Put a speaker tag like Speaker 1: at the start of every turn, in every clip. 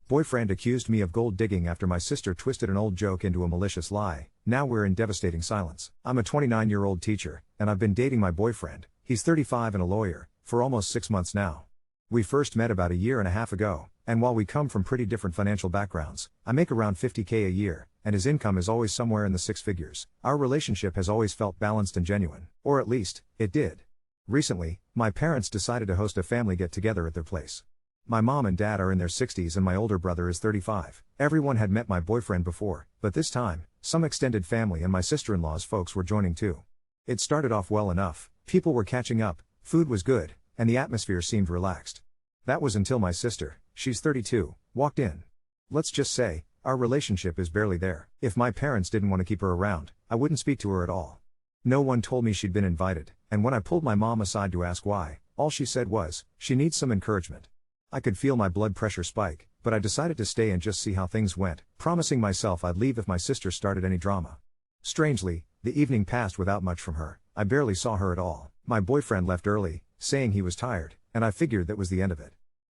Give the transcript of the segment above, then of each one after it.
Speaker 1: Boyfriend accused me of gold digging after my sister twisted an old joke into a malicious lie. Now we're in devastating silence. I'm a 29-year-old teacher, and I've been dating my boyfriend, he's 35 and a lawyer, for almost 6 months now. We first met about a year and a half ago, and while we come from pretty different financial backgrounds, I make around $50K a year, and his income is always somewhere in the six figures. Our relationship has always felt balanced and genuine, or at least, it did. Recently, my parents decided to host a family get-together at their place. My mom and dad are in their 60s and my older brother is 35. Everyone had met my boyfriend before, but this time, some extended family and my sister-in-law's folks were joining too. It started off well enough, people were catching up, food was good, and the atmosphere seemed relaxed. That was until my sister, she's 32, walked in. Let's just say, our relationship is barely there. If my parents didn't want to keep her around, I wouldn't speak to her at all. No one told me she'd been invited, and when I pulled my mom aside to ask why, all she said was, she needs some encouragement. I could feel my blood pressure spike, but I decided to stay and just see how things went, promising myself I'd leave if my sister started any drama. Strangely, the evening passed without much from her. I barely saw her at all. My boyfriend left early, saying he was tired, and I figured that was the end of it.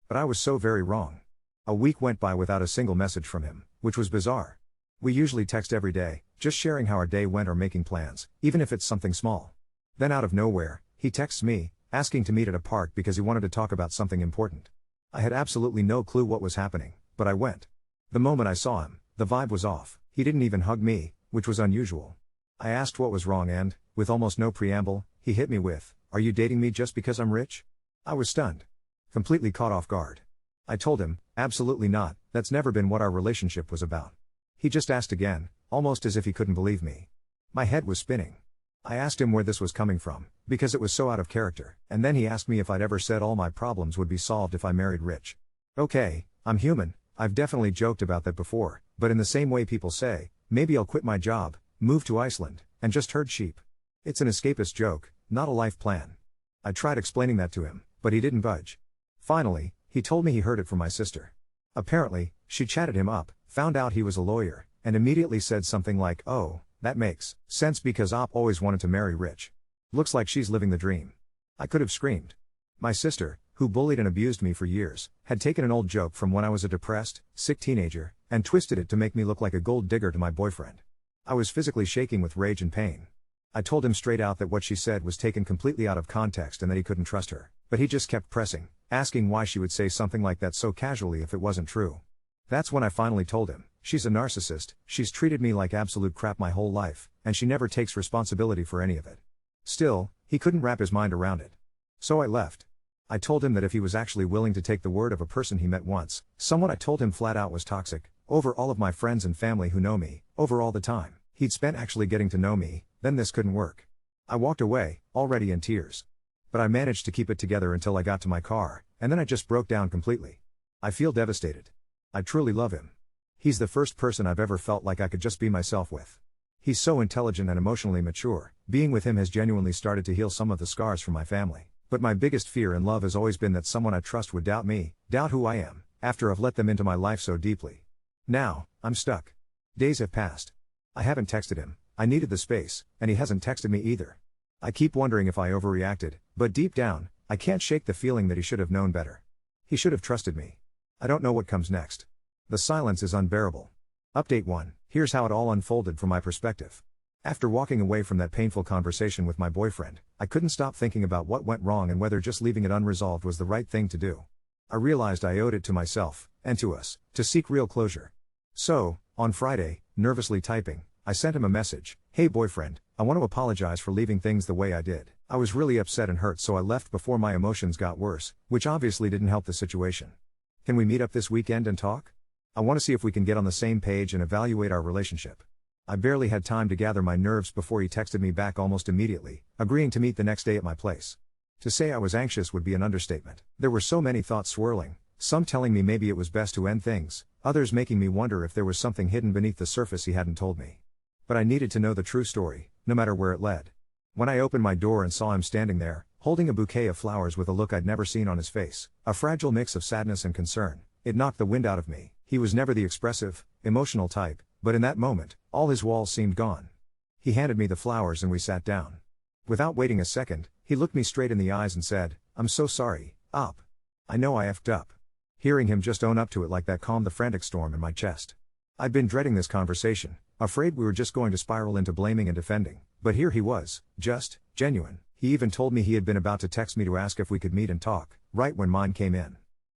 Speaker 1: But I was so very wrong. A week went by without a single message from him, which was bizarre. We usually text every day, just sharing how our day went or making plans, even if it's something small. Then out of nowhere, he texts me, asking to meet at a park because he wanted to talk about something important. I had absolutely no clue what was happening, but I went. The moment I saw him, the vibe was off. He didn't even hug me, which was unusual. I asked what was wrong and, with almost no preamble, he hit me with, "Are you dating me just because I'm rich?" I was stunned. Completely caught off guard. I told him, absolutely not, that's never been what our relationship was about. He just asked again, almost as if he couldn't believe me. My head was spinning. I asked him where this was coming from, because it was so out of character, and then he asked me if I'd ever said all my problems would be solved if I married rich. Okay, I'm human, I've definitely joked about that before, but in the same way people say, maybe I'll quit my job, move to Iceland, and just herd sheep. It's an escapist joke, not a life plan. I tried explaining that to him, but he didn't budge. Finally, he told me he heard it from my sister. Apparently, she chatted him up, found out he was a lawyer, and immediately said something like, "Oh, that makes sense because Op always wanted to marry rich. Looks like she's living the dream." I could have screamed. My sister, who bullied and abused me for years, had taken an old joke from when I was a depressed, sick teenager, and twisted it to make me look like a gold digger to my boyfriend. I was physically shaking with rage and pain. I told him straight out that what she said was taken completely out of context and that he couldn't trust her, but he just kept pressing, asking why she would say something like that so casually if it wasn't true. That's when I finally told him, she's a narcissist, she's treated me like absolute crap my whole life, and she never takes responsibility for any of it. Still, he couldn't wrap his mind around it. So I left. I told him that if he was actually willing to take the word of a person he met once, someone I told him flat out was toxic, over all of my friends and family who know me, over all the time he'd spent actually getting to know me, then this couldn't work. I walked away, already in tears. But I managed to keep it together until I got to my car, and then I just broke down completely. I feel devastated. I truly love him. He's the first person I've ever felt like I could just be myself with. He's so intelligent and emotionally mature. Being with him has genuinely started to heal some of the scars from my family. But my biggest fear in love has always been that someone I trust would doubt me, doubt who I am, after I've let them into my life so deeply. Now, I'm stuck. Days have passed. I haven't texted him, I needed the space, and he hasn't texted me either. I keep wondering if I overreacted, but deep down, I can't shake the feeling that he should have known better. He should have trusted me. I don't know what comes next. The silence is unbearable. Update 1, here's how it all unfolded from my perspective. After walking away from that painful conversation with my boyfriend, I couldn't stop thinking about what went wrong and whether just leaving it unresolved was the right thing to do. I realized I owed it to myself, and to us, to seek real closure. So, on Friday, nervously typing, I sent him a message, "Hey boyfriend, I want to apologize for leaving things the way I did. I was really upset and hurt so I left before my emotions got worse, which obviously didn't help the situation. Can we meet up this weekend and talk? I want to see if we can get on the same page and evaluate our relationship." I barely had time to gather my nerves before he texted me back almost immediately, agreeing to meet the next day at my place. To say I was anxious would be an understatement. There were so many thoughts swirling, some telling me maybe it was best to end things, others making me wonder if there was something hidden beneath the surface he hadn't told me. But I needed to know the true story, no matter where it led. When I opened my door and saw him standing there, holding a bouquet of flowers with a look I'd never seen on his face, a fragile mix of sadness and concern, it knocked the wind out of me. He was never the expressive, emotional type, but in that moment, all his walls seemed gone. He handed me the flowers and we sat down. Without waiting a second, he looked me straight in the eyes and said, "I'm so sorry, Op. I know I effed up." Hearing him just own up to it like that calmed the frantic storm in my chest. I'd been dreading this conversation, afraid we were just going to spiral into blaming and defending, but here he was, just, genuine. He even told me he had been about to text me to ask if we could meet and talk, right when mine came in.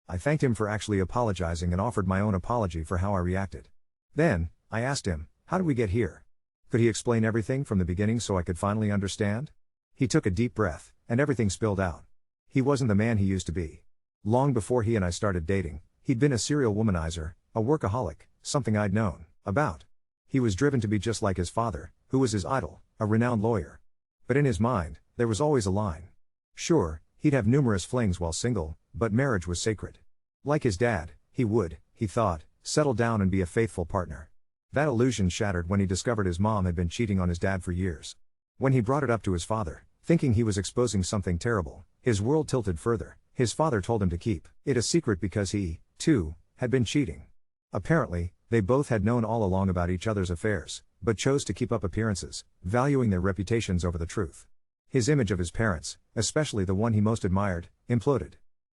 Speaker 1: I thanked him for actually apologizing and offered my own apology for how I reacted. Then, I asked him, how did we get here? Could he explain everything from the beginning so I could finally understand? He took a deep breath, and everything spilled out. He wasn't the man he used to be. Long before he and I started dating, he'd been a serial womanizer, a workaholic, something I'd known about. He was driven to be just like his father, who was his idol, a renowned lawyer. But in his mind, there was always a line. Sure, he'd have numerous flings while single, but marriage was sacred. Like his dad, he would, he thought, settle down and be a faithful partner. That illusion shattered when he discovered his mom had been cheating on his dad for years. When he brought it up to his father, thinking he was exposing something terrible, his world tilted further. His father told him to keep it a secret because he, too, had been cheating. Apparently, they both had known all along about each other's affairs, but chose to keep up appearances, valuing their reputations over the truth. His image of his parents, especially the one he most admired, imploded.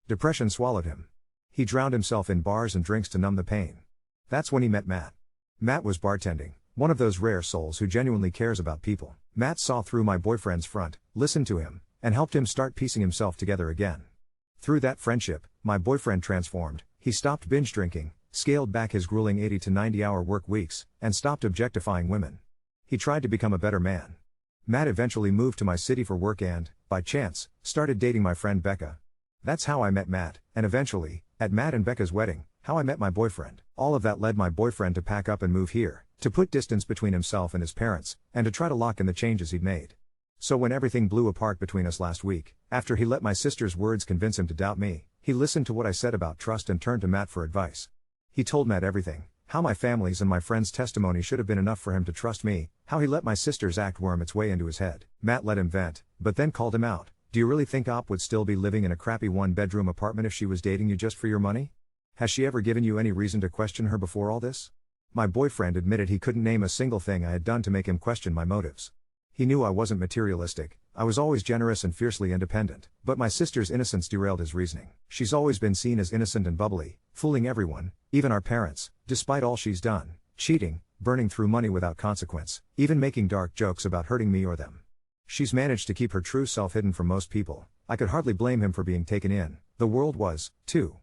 Speaker 1: Depression swallowed him. He drowned himself in bars and drinks to numb the pain. That's when he met Matt. Matt was bartending, one of those rare souls who genuinely cares about people. Matt saw through my boyfriend's front, listened to him, and helped him start piecing himself together again. Through that friendship, my boyfriend transformed. He stopped binge drinking, scaled back his grueling 80 to 90-hour work weeks, and stopped objectifying women. He tried to become a better man. Matt eventually moved to my city for work and, by chance, started dating my friend Becca. That's how I met Matt, and eventually, at Matt and Becca's wedding, how I met my boyfriend. All of that led my boyfriend to pack up and move here, to put distance between himself and his parents, and to try to lock in the changes he'd made. So when everything blew apart between us last week, after he let my sister's words convince him to doubt me, he listened to what I said about trust and turned to Matt for advice. He told Matt everything, how my family's and my friend's testimony should have been enough for him to trust me, how he let my sister's act worm its way into his head. Matt let him vent, but then called him out. Do you really think Op would still be living in a crappy one-bedroom apartment if she was dating you just for your money? Has she ever given you any reason to question her before all this? My boyfriend admitted he couldn't name a single thing I had done to make him question my motives. He knew I wasn't materialistic, I was always generous and fiercely independent, but my sister's innocence derailed his reasoning. She's always been seen as innocent and bubbly, fooling everyone, even our parents, despite all she's done, cheating, burning through money without consequence, even making dark jokes about hurting me or them. She's managed to keep her true self hidden from most people. I could hardly blame him for being taken in, the world was, too.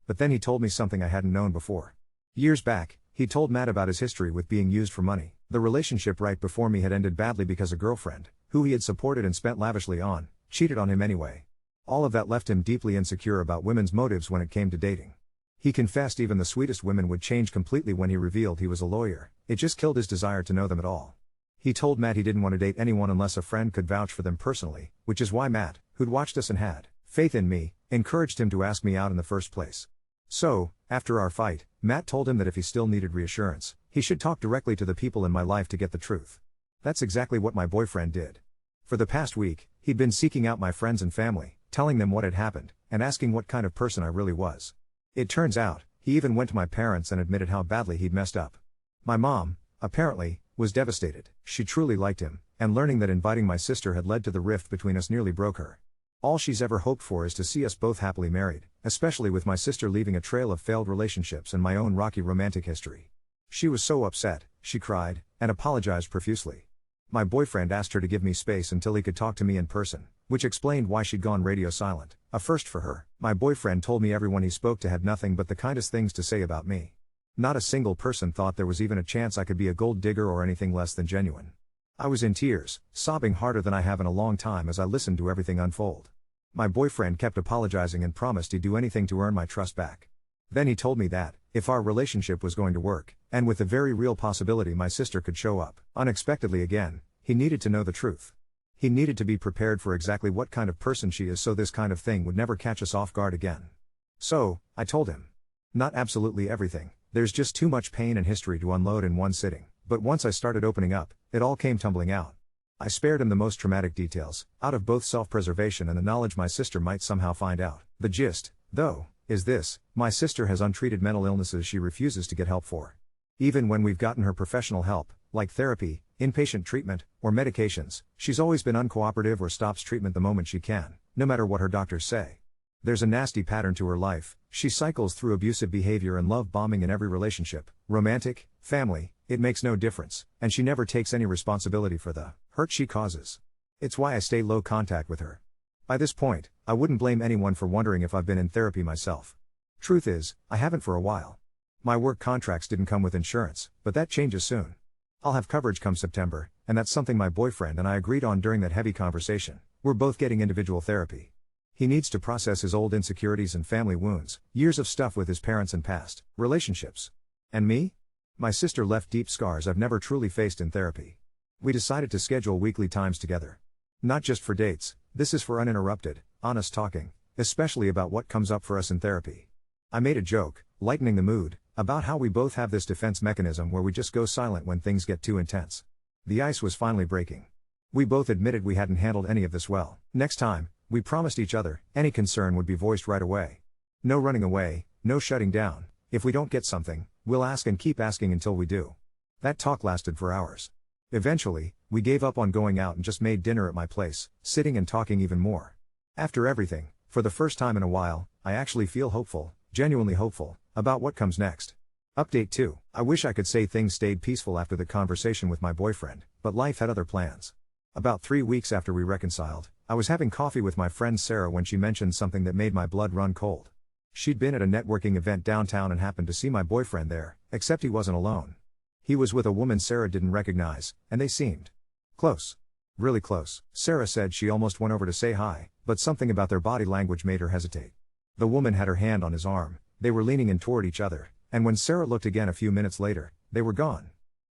Speaker 1: But then he told me something I hadn't known before. Years back, he told Matt about his history with being used for money. The relationship right before me had ended badly because a girlfriend, who he had supported and spent lavishly on, cheated on him anyway. All of that left him deeply insecure about women's motives when it came to dating. He confessed even the sweetest women would change completely when he revealed he was a lawyer. It just killed his desire to know them at all. He told Matt he didn't want to date anyone unless a friend could vouch for them personally, which is why Matt, who'd watched us and had faith in me, encouraged him to ask me out in the first place. So, after our fight, Matt told him that if he still needed reassurance, he should talk directly to the people in my life to get the truth. That's exactly what my boyfriend did. For the past week, he'd been seeking out my friends and family, telling them what had happened, and asking what kind of person I really was. It turns out, he even went to my parents and admitted how badly he'd messed up. My mom, apparently, was devastated. She truly liked him, and learning that inviting my sister had led to the rift between us nearly broke her. All she's ever hoped for is to see us both happily married, especially with my sister leaving a trail of failed relationships and my own rocky romantic history. She was so upset, she cried, and apologized profusely. My boyfriend asked her to give me space until he could talk to me in person, which explained why she'd gone radio silent, a first for her. My boyfriend told me everyone he spoke to had nothing but the kindest things to say about me. Not a single person thought there was even a chance I could be a gold digger or anything less than genuine. I was in tears, sobbing harder than I have in a long time as I listened to everything unfold. My boyfriend kept apologizing and promised he'd do anything to earn my trust back. Then he told me that, if our relationship was going to work, and with the very real possibility my sister could show up unexpectedly again, he needed to know the truth. He needed to be prepared for exactly what kind of person she is so this kind of thing would never catch us off guard again. So, I told him. Not absolutely everything, there's just too much pain and history to unload in one sitting, but once I started opening up, it all came tumbling out. I spared him the most traumatic details, out of both self-preservation and the knowledge my sister might somehow find out. The gist, though, is this: my sister has untreated mental illnesses she refuses to get help for. Even when we've gotten her professional help, like therapy, inpatient treatment, or medications, she's always been uncooperative or stops treatment the moment she can, no matter what her doctors say. There's a nasty pattern to her life. She cycles through abusive behavior and love bombing in every relationship, romantic, family, it makes no difference, and she never takes any responsibility for the hurt she causes. It's why I stay low contact with her. By this point, I wouldn't blame anyone for wondering if I've been in therapy myself. Truth is, I haven't for a while. My work contracts didn't come with insurance, but that changes soon. I'll have coverage come September, and that's something my boyfriend and I agreed on during that heavy conversation. We're both getting individual therapy. He needs to process his old insecurities and family wounds, years of stuff with his parents and past relationships. And me? My sister left deep scars I've never truly faced in therapy. We decided to schedule weekly times together. Not just for dates, this is for uninterrupted, honest talking, especially about what comes up for us in therapy. I made a joke, lightening the mood, about how we both have this defense mechanism where we just go silent when things get too intense. The ice was finally breaking. We both admitted we hadn't handled any of this well. Next time, we promised each other, any concern would be voiced right away. No running away, no shutting down. If we don't get something, we'll ask and keep asking until we do. That talk lasted for hours. Eventually, we gave up on going out and just made dinner at my place, sitting and talking even more. After everything, for the first time in a while, I actually feel hopeful, genuinely hopeful, about what comes next. Update 2. I wish I could say things stayed peaceful after the conversation with my boyfriend, but life had other plans. About 3 weeks after we reconciled, I was having coffee with my friend Sarah when she mentioned something that made my blood run cold. She'd been at a networking event downtown and happened to see my boyfriend there, except he wasn't alone. He was with a woman Sarah didn't recognize, and they seemed close. Really close. Sarah said she almost went over to say hi, but something about their body language made her hesitate. The woman had her hand on his arm, they were leaning in toward each other, and when Sarah looked again a few minutes later, they were gone.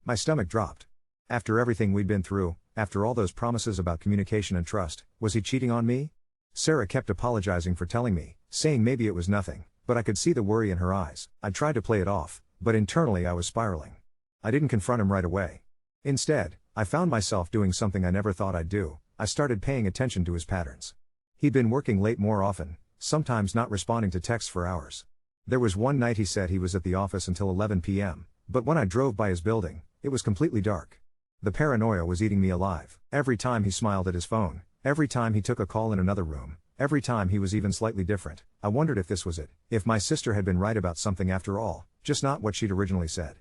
Speaker 1: My stomach dropped. After everything we'd been through, after all those promises about communication and trust, was he cheating on me? Sarah kept apologizing for telling me, saying maybe it was nothing, but I could see the worry in her eyes. I tried to play it off, but internally I was spiraling. I didn't confront him right away. Instead, I found myself doing something I never thought I'd do. I started paying attention to his patterns. He'd been working late more often, sometimes not responding to texts for hours. There was one night he said he was at the office until 11 p.m., but when I drove by his building, it was completely dark. The paranoia was eating me alive. Every time he smiled at his phone, every time he took a call in another room, every time he was even slightly different, I wondered if this was it, if my sister had been right about something after all, just not what she'd originally said.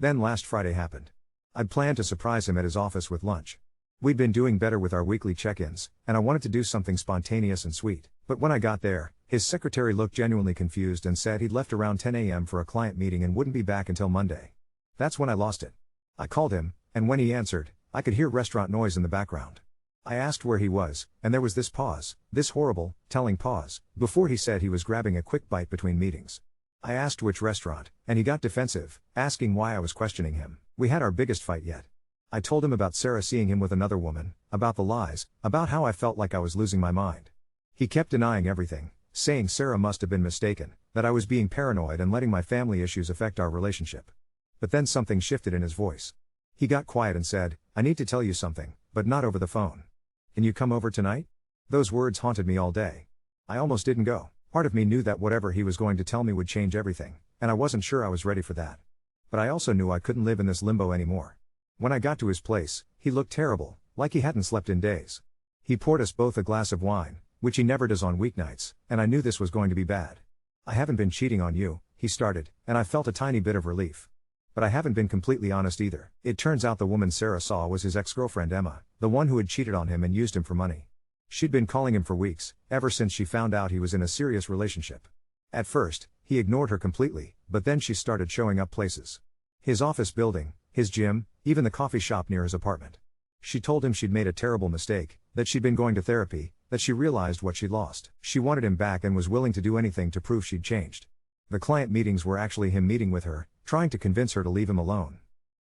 Speaker 1: Then last Friday happened. I'd planned to surprise him at his office with lunch. We'd been doing better with our weekly check-ins, and I wanted to do something spontaneous and sweet. But when I got there, his secretary looked genuinely confused and said he'd left around 10 a.m. for a client meeting and wouldn't be back until Monday. That's when I lost it. I called him, and when he answered, I could hear restaurant noise in the background. I asked where he was, and there was this pause, this horrible, telling pause, before he said he was grabbing a quick bite between meetings. I asked which restaurant, and he got defensive, asking why I was questioning him. We had our biggest fight yet. I told him about Sarah seeing him with another woman, about the lies, about how I felt like I was losing my mind. He kept denying everything, saying Sarah must have been mistaken, that I was being paranoid and letting my family issues affect our relationship. But then something shifted in his voice. He got quiet and said, I need to tell you something, but not over the phone. Can you come over tonight? Those words haunted me all day. I almost didn't go. Part of me knew that whatever he was going to tell me would change everything, and I wasn't sure I was ready for that. But I also knew I couldn't live in this limbo anymore. When I got to his place, he looked terrible, like he hadn't slept in days. He poured us both a glass of wine, which he never does on weeknights, and I knew this was going to be bad. I haven't been cheating on you, he started, and I felt a tiny bit of relief. But I haven't been completely honest either. It turns out the woman Sarah saw was his ex-girlfriend Emma, the one who had cheated on him and used him for money. She'd been calling him for weeks, ever since she found out he was in a serious relationship. At first, he ignored her completely, but then she started showing up places. His office building, his gym, even the coffee shop near his apartment. She told him she'd made a terrible mistake, that she'd been going to therapy, that she realized what she'd lost. She wanted him back and was willing to do anything to prove she'd changed. The client meetings were actually him meeting with her, trying to convince her to leave him alone.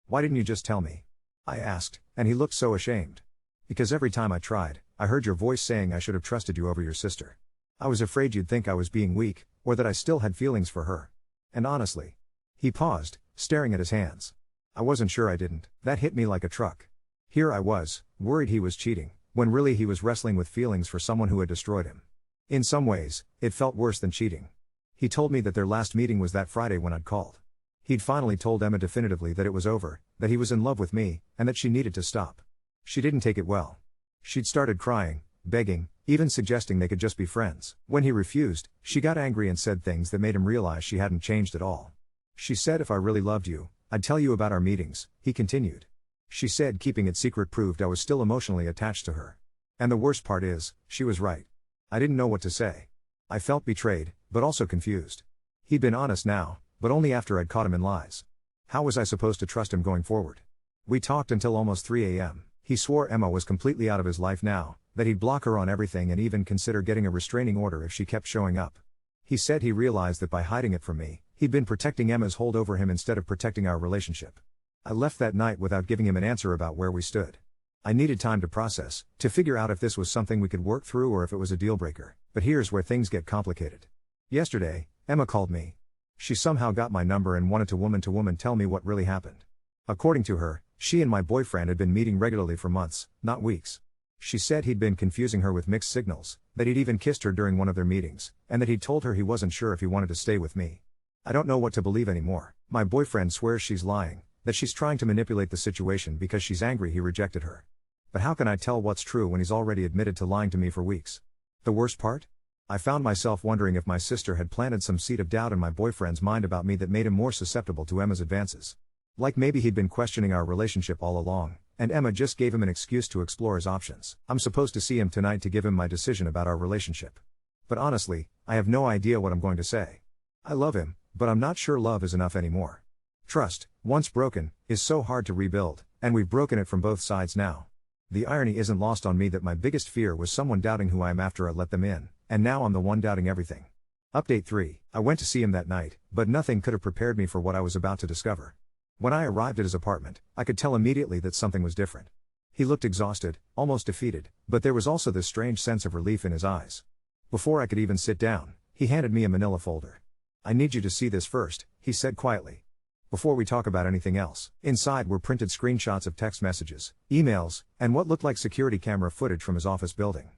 Speaker 1: Why didn't you just tell me? I asked, and he looked so ashamed. Because every time I tried, I heard your voice saying I should have trusted you over your sister. I was afraid you'd think I was being weak, or that I still had feelings for her. And honestly. He paused, staring at his hands. I wasn't sure I didn't. That hit me like a truck. Here I was, worried he was cheating, when really he was wrestling with feelings for someone who had destroyed him. In some ways, it felt worse than cheating. He told me that their last meeting was that Friday when I'd called. He'd finally told Emma definitively that it was over, that he was in love with me, and that she needed to stop. She didn't take it well. She'd started crying, begging, even suggesting they could just be friends. When he refused, she got angry and said things that made him realize she hadn't changed at all. She said if I really loved you, I'd tell you about our meetings, he continued. She said keeping it secret proved I was still emotionally attached to her. And the worst part is, she was right. I didn't know what to say. I felt betrayed, but also confused. He'd been honest now, but only after I'd caught him in lies. How was I supposed to trust him going forward? We talked until almost 3 a.m. He swore Emma was completely out of his life now, that he'd block her on everything and even consider getting a restraining order if she kept showing up. He said he realized that by hiding it from me, he'd been protecting Emma's hold over him instead of protecting our relationship. I left that night without giving him an answer about where we stood. I needed time to process, to figure out if this was something we could work through or if it was a deal breaker. But here's where things get complicated. Yesterday, Emma called me. She somehow got my number and wanted to woman tell me what really happened. According to her, she and my boyfriend had been meeting regularly for months, not weeks. She said he'd been confusing her with mixed signals, that he'd even kissed her during one of their meetings, and that he'd told her he wasn't sure if he wanted to stay with me. I don't know what to believe anymore. My boyfriend swears she's lying, that she's trying to manipulate the situation because she's angry he rejected her. But how can I tell what's true when he's already admitted to lying to me for weeks? The worst part? I found myself wondering if my sister had planted some seed of doubt in my boyfriend's mind about me that made him more susceptible to Emma's advances. Like maybe he'd been questioning our relationship all along, and Emma just gave him an excuse to explore his options. I'm supposed to see him tonight to give him my decision about our relationship. But honestly, I have no idea what I'm going to say. I love him, but I'm not sure love is enough anymore. Trust, once broken, is so hard to rebuild, and we've broken it from both sides now. The irony isn't lost on me that my biggest fear was someone doubting who I am after I let them in, and now I'm the one doubting everything. Update 3. I went to see him that night, but nothing could have prepared me for what I was about to discover. When I arrived at his apartment, I could tell immediately that something was different. He looked exhausted, almost defeated, but there was also this strange sense of relief in his eyes. Before I could even sit down, he handed me a manila folder. I need you to see this first, he said quietly. Before we talk about anything else. Inside were printed screenshots of text messages, emails, and what looked like security camera footage from his office building.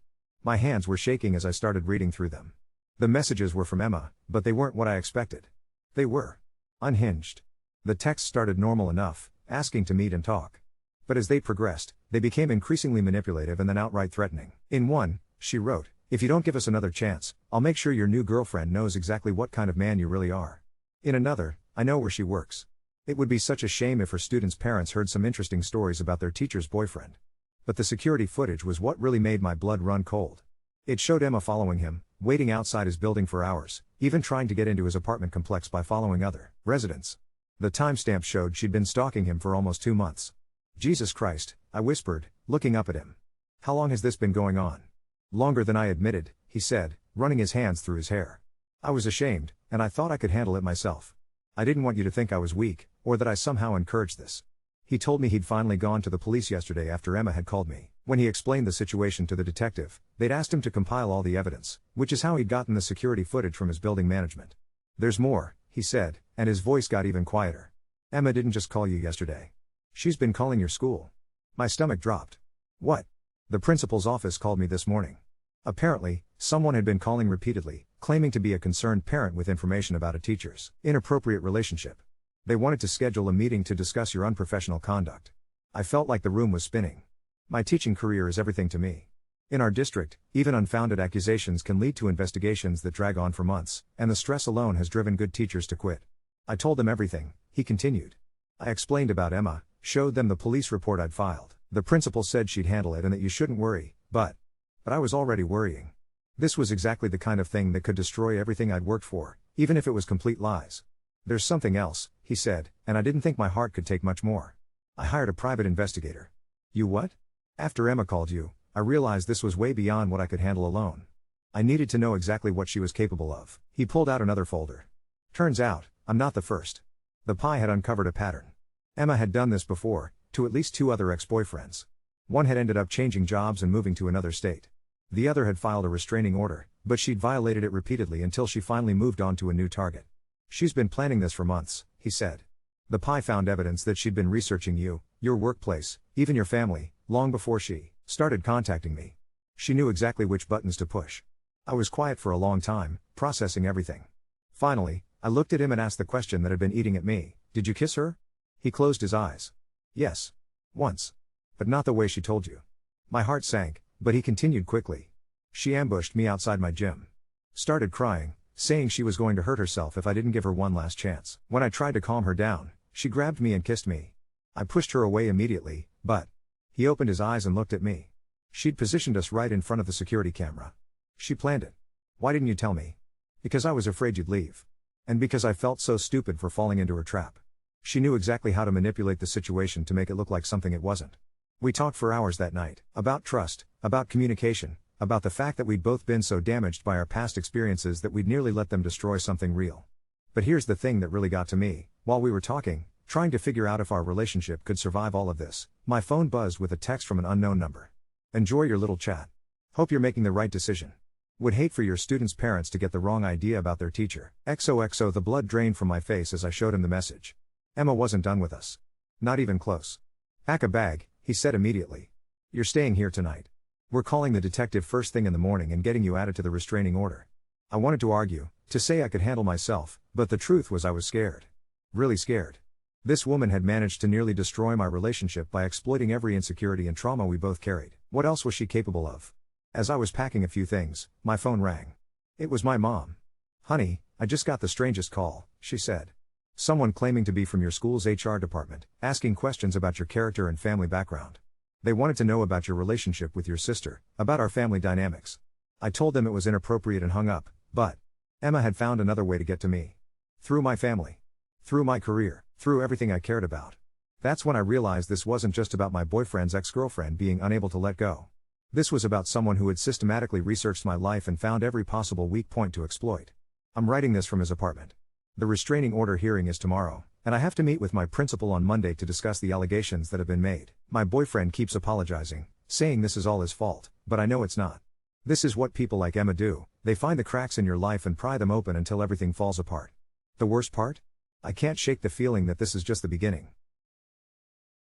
Speaker 1: My hands were shaking as I started reading through them. The messages were from Emma, but they weren't what I expected. They were unhinged. The text started normal enough, asking to meet and talk. But as they progressed, they became increasingly manipulative and then outright threatening. In one, she wrote, "If you don't give us another chance, I'll make sure your new girlfriend knows exactly what kind of man you really are." In another, "I know where she works. It would be such a shame if her students' parents heard some interesting stories about their teacher's boyfriend." But the security footage was what really made my blood run cold. It showed Emma following him, waiting outside his building for hours, even trying to get into his apartment complex by following other residents. The timestamp showed she'd been stalking him for almost 2 months. "Jesus Christ," I whispered, looking up at him. "How long has this been going on?" "Longer than I admitted," he said, running his hands through his hair. I was ashamed, and I thought I could handle it myself. "I didn't want you to think I was weak, or that I somehow encouraged this." He told me he'd finally gone to the police yesterday after Emma had called me. When he explained the situation to the detective, they'd asked him to compile all the evidence, which is how he'd gotten the security footage from his building management. "There's more," he said, and his voice got even quieter. "Emma didn't just call you yesterday. She's been calling your school." My stomach dropped. "What?" "The principal's office called me this morning. Apparently, someone had been calling repeatedly, claiming to be a concerned parent with information about a teacher's inappropriate relationship. They wanted to schedule a meeting to discuss your unprofessional conduct." I felt like the room was spinning. My teaching career is everything to me. In our district, even unfounded accusations can lead to investigations that drag on for months, and the stress alone has driven good teachers to quit. "I told them everything," he continued. "I explained about Emma, showed them the police report I'd filed. The principal said she'd handle it and that you shouldn't worry, but I was already worrying. This was exactly the kind of thing that could destroy everything I'd worked for, even if it was complete lies. There's something else," he said, and I didn't think my heart could take much more. "I hired a private investigator." "You what?" "After Emma called you, I realized this was way beyond what I could handle alone. I needed to know exactly what she was capable of." He pulled out another folder. "Turns out, I'm not the first." The pie had uncovered a pattern. Emma had done this before, to at least 2 other ex-boyfriends. One had ended up changing jobs and moving to another state. The other had filed a restraining order, but she'd violated it repeatedly until she finally moved on to a new target. "She's been planning this for months," he said. "The pie found evidence that she'd been researching you, your workplace, even your family, long before she started contacting me. She knew exactly which buttons to push." I was quiet for a long time, processing everything. Finally, I looked at him and asked the question that had been eating at me. "Did you kiss her?" He closed his eyes. "Yes. Once. But not the way she told you." My heart sank, but he continued quickly. She ambushed me outside my gym. Started crying, saying she was going to hurt herself if I didn't give her one last chance. When I tried to calm her down, she grabbed me and kissed me. I pushed her away immediately, but he opened his eyes and looked at me. She'd positioned us right in front of the security camera. She planned it. Why didn't you tell me? Because I was afraid you'd leave. And because I felt so stupid for falling into her trap. She knew exactly how to manipulate the situation to make it look like something it wasn't. We talked for hours that night, about trust, about communication, about the fact that we'd both been so damaged by our past experiences that we'd nearly let them destroy something real. But here's the thing that really got to me. While we were talking, trying to figure out if our relationship could survive all of this, my phone buzzed with a text from an unknown number. Enjoy your little chat. Hope you're making the right decision. Would hate for your students' parents to get the wrong idea about their teacher. XOXO. The blood drained from my face as I showed him the message. Emma wasn't done with us. Not even close. Pack a bag, he said immediately. You're staying here tonight. We're calling the detective first thing in the morning and getting you added to the restraining order. I wanted to argue, to say I could handle myself, but the truth was I was scared. Really scared. This woman had managed to nearly destroy my relationship by exploiting every insecurity and trauma we both carried. What else was she capable of? As I was packing a few things, my phone rang. It was my mom. Honey, I just got the strangest call, she said. Someone claiming to be from your school's HR department, asking questions about your character and family background. They wanted to know about your relationship with your sister, about our family dynamics. I told them it was inappropriate and hung up, but Emma had found another way to get to me. Through my family. Through my career. Through everything I cared about. That's when I realized this wasn't just about my boyfriend's ex-girlfriend being unable to let go. This was about someone who had systematically researched my life and found every possible weak point to exploit. I'm writing this from his apartment. The restraining order hearing is tomorrow, and I have to meet with my principal on Monday to discuss the allegations that have been made. My boyfriend keeps apologizing, saying this is all his fault, but I know it's not. This is what people like Emma do. They find the cracks in your life and pry them open until everything falls apart. The worst part? I can't shake the feeling that this is just the beginning.